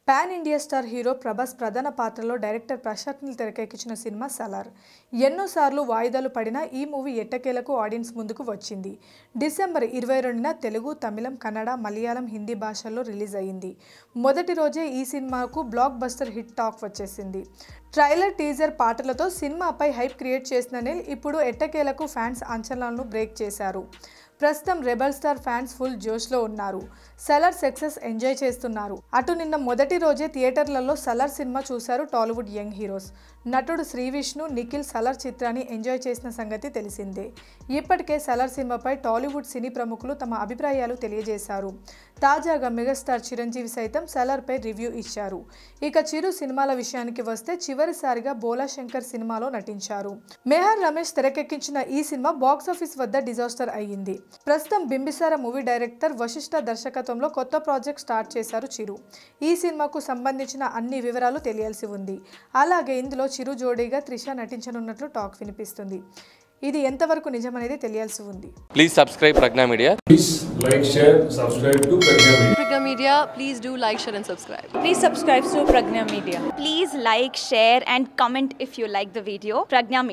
Pan India star hero Prabhas ప్రధాన పాత్రలో director Prashanth Neel తెరకెక్కించిన సినిమా సలార్. ఎన్నోసార్లు వాయిదాలు పడిన ఈ మూవీ ఎట్టకేలకు ఆడియన్స్ ముందుకు వచ్చింది. డిసెంబర్ 22న తెలుగు, తమిళం, కన్నడ, మలయాళం, హిందీ భాషల్లో రిలీజ్ అయింది. మొదటి రోజే ఈ సినిమాకు బ్లాక్ బస్టర్ హిట్ టాక్ వచ్చేసింది. ట్రైలర్, టీజర్ పాటలతో సినిమాపై హైప్ క్రియేట్ చేసిన నీల్ ఇప్పుడు ఎట్టకేలకు ఫ్యాన్స్ అంచనాలను బ్రేక్ చేశారు. ప్రస్తుతం రెబల్ స్టార్ ఫ్యాన్స్ ఫుల్ జోష్లో ఉన్నారు. సలార్ సక్సెస్ ఎంజాయ్ చేస్తున్నారు. అటు నిన్న మొదటి రోజే థియేటర్లలో సలార్ సినిమా చూశారు టాలీవుడ్ యంగ్ హీరోస్. నటుడు శ్రీవిష్ణు, నిఖిల్ సలార్ చిత్రాన్ని ఎంజాయ్ చేసిన సంగతి తెలిసిందే. ఇప్పటికే సలార్ సినిమాపై టాలీవుడ్ సినీ ప్రముఖులు తమ అభిప్రాయాలు తెలియజేశారు. తాజాగా మెగాస్టార్ చిరంజీవి సైతం సలార్పై రివ్యూ ఇచ్చారు. ఇక చిరు సినిమాల విషయానికి వస్తే చివరిసారిగా బోలా శంకర్ సినిమాలో నటించారు. మెహర్ రమేష్ తెరకెక్కించిన ఈ సినిమా బాక్సాఫీస్ వద్ద డిజాస్టర్ అయ్యింది. ప్రస్తుతం బింబిసార మూవీ డైరెక్టర్ వశిష్ఠ దర్శకత్వంలో కొత్త ప్రాజెక్ట్ స్టార్ట్ చేశారు చిరు. ఈ సినిమాకు సంబంధించిన అన్ని వివరాలు తెలియాల్సి ఉంది. అలాగే ఇందులో చిరు జోడీగా త్రిష నటించనున్నట్లు టాక్ వినిపిస్తుంది. ఇది ఎంతవరకు నిజమనేది తెలియాల్సి ఉంది. Please subscribe Pragna media. Please like, share, subscribe to Pragna Media. Pragna Media, please do like, share and subscribe. Please subscribe to Pragna Media. Please like, share and comment if you like the video. Pragna Media.